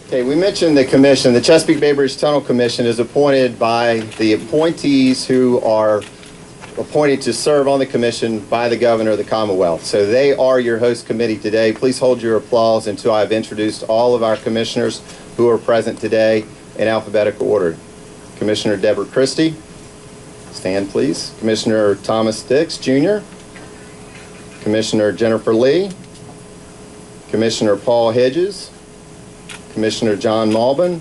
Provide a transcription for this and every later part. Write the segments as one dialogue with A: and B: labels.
A: Okay, we mentioned the commission. The Chesapeake Bay Bridge Tunnel Commission is appointed by the appointees who are appointed to serve on the commission by the governor of the Commonwealth. So they are your host committee today. Please hold your applause until I've introduced all of our commissioners who are present today in alphabetical order. Commissioner Deborah Christie, stand please. Commissioner Thomas Dix Jr., Commissioner Jennifer Lee, Commissioner Paul Hedges, Commissioner John Malbin,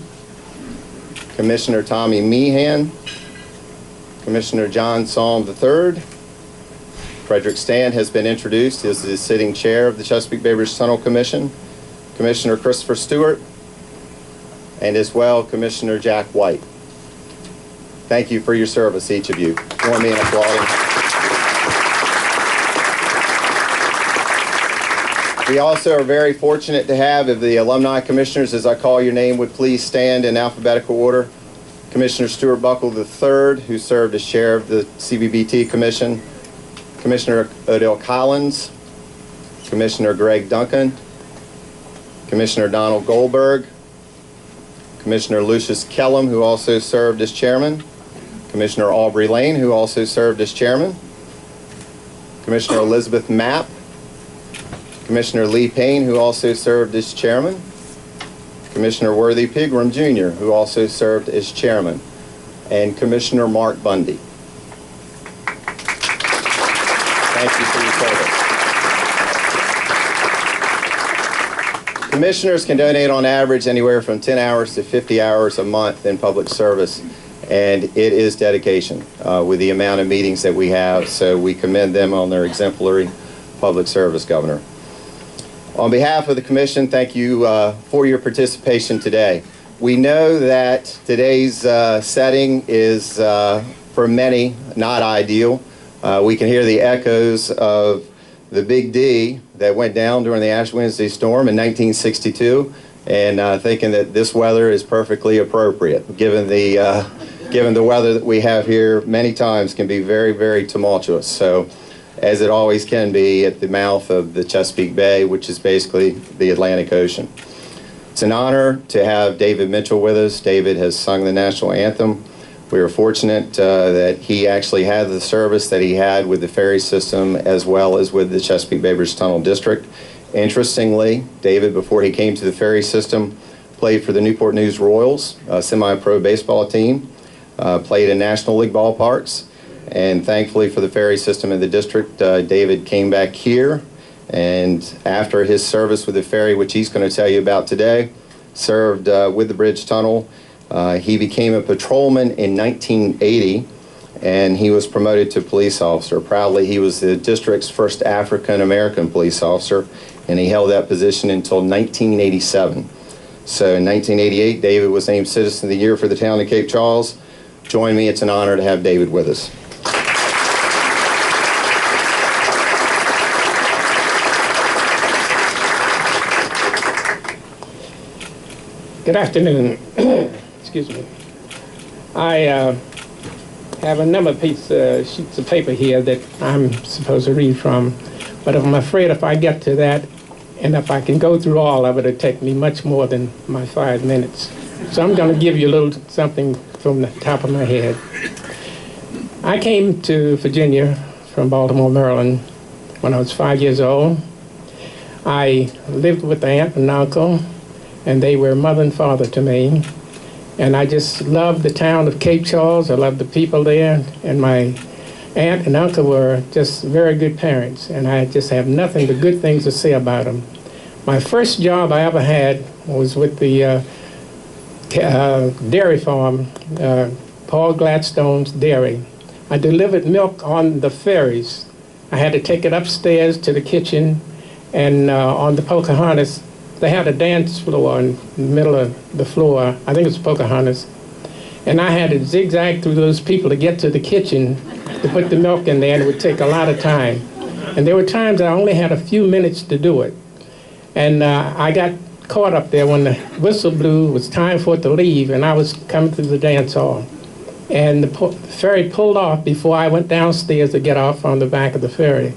A: Commissioner Tommy Meehan, Commissioner John Psalm III. Frederick Stand has been introduced as the sitting chair of the Chesapeake Bay Bridge Tunnel Commission. Commissioner Christopher Stewart, and as well Commissioner Jack White. Thank you for your service, each of you. Join me in applauding. We also are very fortunate to have, if the alumni commissioners, as I call your name, would please stand in alphabetical order. Commissioner Stuart Buckle III, who served as chair of the CBBT Commission. Commissioner Odell Collins. Commissioner Greg Duncan. Commissioner Donald Goldberg. Commissioner Lucius Kellum, who also served as chairman. Commissioner Aubrey Lane, who also served as chairman. Commissioner Elizabeth Mapp. Commissioner Lee Payne, who also served as chairman. Commissioner Worthy Pigram Jr., who also served as chairman. And Commissioner Mark Bundy. Thank you for your service. Commissioners can donate on average anywhere from 10 hours to 50 hours a month in public service, and it is dedication with the amount of meetings that we have, so we commend them on their exemplary public service, Governor. On behalf of the Commission, thank you for your participation today. We know that today's setting is, for many, not ideal. We can hear the echoes of the Big D that went down during the Ash Wednesday storm in 1962, and thinking that this weather is perfectly appropriate, given the weather that we have here many times can be very, very tumultuous. So, as it always can be at the mouth of the Chesapeake Bay, which is basically the Atlantic Ocean. It's an honor to have David Mitchell with us. David has sung the national anthem. We are fortunate that he actually had the service that he had with the ferry system as well as with the Chesapeake Bay Bridge Tunnel District. Interestingly, David, before he came to the ferry system, played for the Newport News Royals, a semi-pro baseball team, played in National League ballparks. And thankfully for the ferry system in the district, David came back here, and after his service with the ferry, which he's going to tell you about today, served with the bridge tunnel. He became a patrolman in 1980, and he was promoted to police officer. Proudly, he was the district's first African-American police officer, and he held that position until 1987. So in 1988, David was named Citizen of the Year for the town of Cape Charles. Join me, it's an honor to have David with us.
B: Good afternoon. Excuse me. I have a number of sheets of paper here that I'm supposed to read from, but I'm afraid if I get to that, and if I can go through all of it, it'll take me much more than my 5 minutes. So I'm going to give you a little something from the top of my head. I came to Virginia from Baltimore, Maryland, when I was 5 years old. I lived with an aunt and uncle, and they were mother and father to me. And I just loved the town of Cape Charles. I loved the people there. And my aunt and uncle were just very good parents. And I just have nothing but good things to say about them. My first job I ever had was with the dairy farm, Paul Gladstone's dairy. I delivered milk on the ferries. I had to take it upstairs to the kitchen, and on the Pocahontas, they had a dance floor in the middle of the floor. I think it was Pocahontas. And I had to zigzag through those people to get to the kitchen to put the milk in there, and it would take a lot of time. And there were times I only had a few minutes to do it. And I got caught up there when the whistle blew. It was time for it to leave, and I was coming through the dance hall. And the ferry pulled off before I went downstairs to get off on the back of the ferry.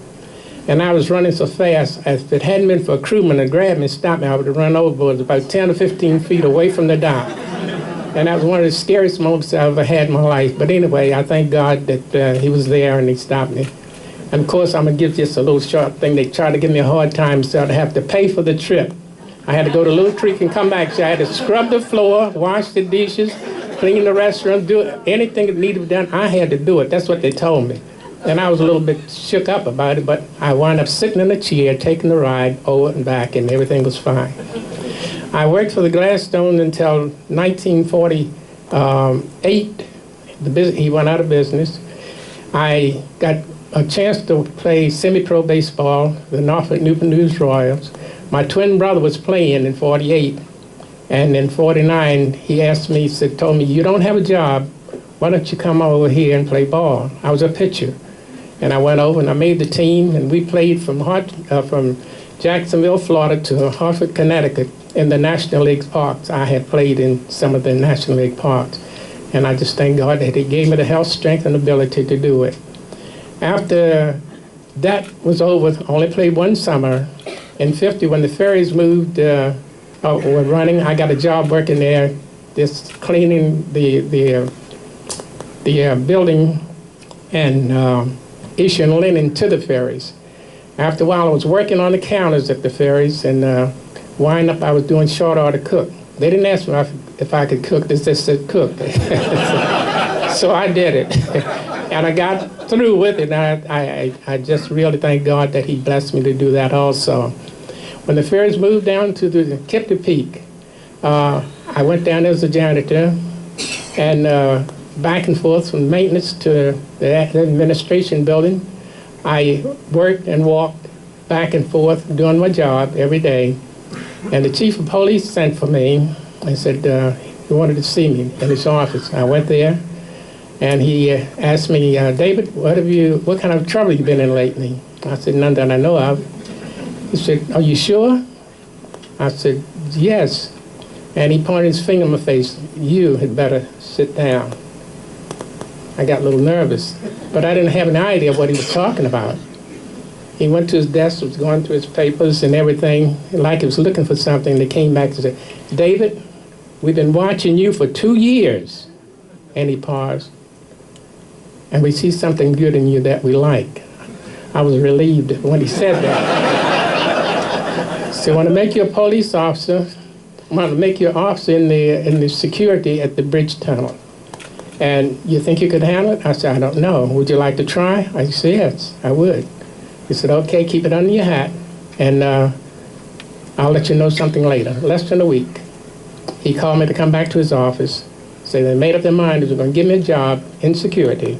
B: And I was running so fast, if it hadn't been for a crewman to grab me and stop me, I would have run overboard about 10 or 15 feet away from the dock. And that was one of the scariest moments I ever had in my life. But anyway, I thank God that he was there and he stopped me. And of course, I'm going to give just a little short thing. They tried to give me a hard time, so I'd have to pay for the trip. I had to go to Little Creek and come back. So I had to scrub the floor, wash the dishes, clean the restaurant, do anything that needed to be done. I had to do it. That's what they told me. And I was a little bit shook up about it, but I wound up sitting in a chair, taking the ride over and back, and everything was fine. I worked for the Gladstone until 1948. He went out of business. I got a chance to play semi-pro baseball, the Norfolk Newport News Royals. My twin brother was playing in 48, and in 49, he asked me, told me, you don't have a job, why don't you come over here and play ball? I was a pitcher. And I went over and I made the team, and we played from Jacksonville, Florida to Hartford, Connecticut in the National League parks. I had played in some of the National League parks. And I just thank God that he gave me the health, strength, and ability to do it. After that was over, I only played one summer. In 50, when the ferries moved, were running, I got a job working there, just cleaning the building and issuing linen to the ferries. After a while, I was working on the counters at the ferries, and wind up, I was doing short order cook. They didn't ask me if I could cook, they just said cook. So I did it. And I got through with it, and I just really thank God that he blessed me to do that also. When the ferries moved down to the Kipton Peak, I went down there as a janitor, and back and forth from maintenance to the administration building. I worked and walked back and forth doing my job every day. And the chief of police sent for me and said he wanted to see me in his office. I went there, and he asked me, David, what kind of trouble you been in lately? I said, none that I know of. He said, are you sure? I said, yes. And he pointed his finger in my face. You had better sit down. I got a little nervous, but I didn't have any idea what he was talking about. He went to his desk, was going through his papers and everything, like he was looking for something. They came back and said, David, we've been watching you for 2 years. And he paused. And we see something good in you that we like. I was relieved when he said that. So I want to make you a police officer. I want to make you an officer in the security at the bridge tunnel. And you think you could handle it? I said, I don't know. Would you like to try? I said, yes, I would. He said, okay, keep it under your hat, and I'll let you know something later. Less than a week. He called me to come back to his office. So they made up their mind they were going to give me a job in security.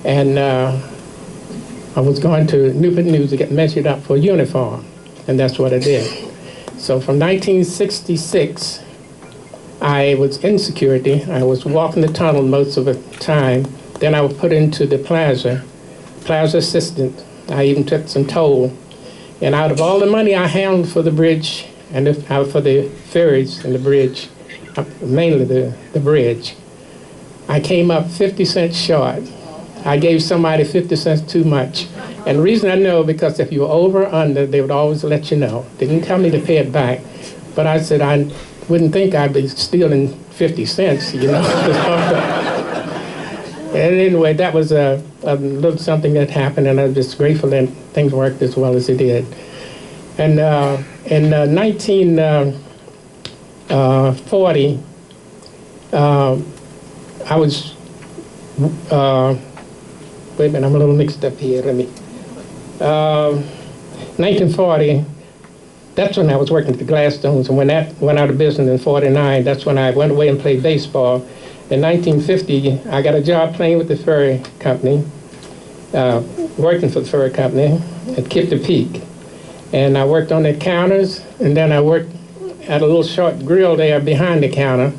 B: And I was going to Newport News to get measured up for a uniform. And that's what I did. So from 1966, I was in security. I was walking the tunnel most of the time. Then I was put into the plaza assistant. I even took some toll. And out of all the money I handled for the bridge and for the ferries and the bridge, mainly the bridge, I came up 50 cents short. I gave somebody 50 cents too much. And the reason I know, because if you were over or under, they would always let you know. They didn't tell me to pay it back. But I said I wouldn't think I'd be stealing 50 cents, you know. And anyway, that was a little something that happened, and I'm just grateful that things worked as well as it did. And in 1940, I was, wait a minute, I'm a little mixed up here, 1940, that's when I was working at the Gladstones, and when that went out of business in 49, that's when I went away and played baseball. In 1950, I got a job playing with the ferry company, working for the ferry company at Kipton Peak. And I worked on the counters, and then I worked at a little short grill there behind the counter,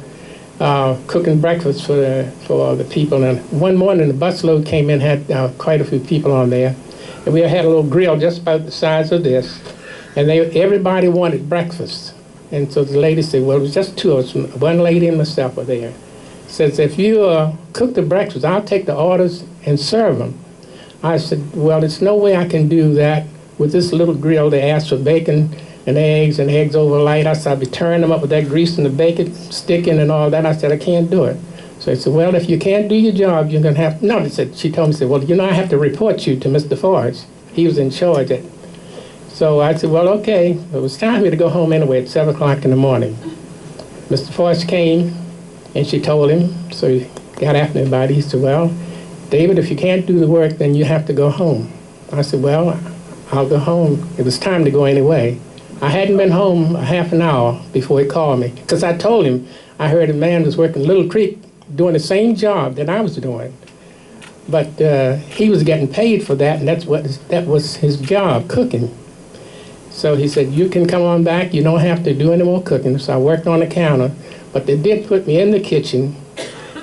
B: cooking breakfast for the people. And one morning, the busload came in, had quite a few people on there. And we had a little grill just about the size of this. And everybody wanted breakfast. And so the lady said, well, it was just two of us, one lady and myself were there. Says, if you cook the breakfast, I'll take the orders and serve them. I said, well, there's no way I can do that with this little grill. They asked for bacon and eggs over light. I said, I'll be tearing them up with that grease and the bacon sticking and all that. I said, I can't do it. So I said, well, if you can't do your job, you're going to have, no, she told me, well, you know, I have to report you to Mr. Forrest. He was in charge. So I said, well, okay. It was time for me to go home anyway at 7 o'clock in the morning. Mr. Forrest came, and she told him, so he got after me about it. He said, well, David, if you can't do the work, then you have to go home. I said, well, I'll go home. It was time to go anyway. I hadn't been home a half an hour before he called me, because I told him I heard a man was working Little Creek doing the same job that I was doing. But he was getting paid for that, and that was his job, cooking. So he said, you can come on back. You don't have to do any more cooking. So I worked on the counter, but they did put me in the kitchen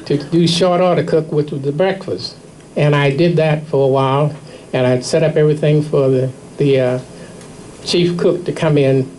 B: to do short order cook, which was the breakfast. And I did that for a while, and I'd set up everything for the chief cook to come in.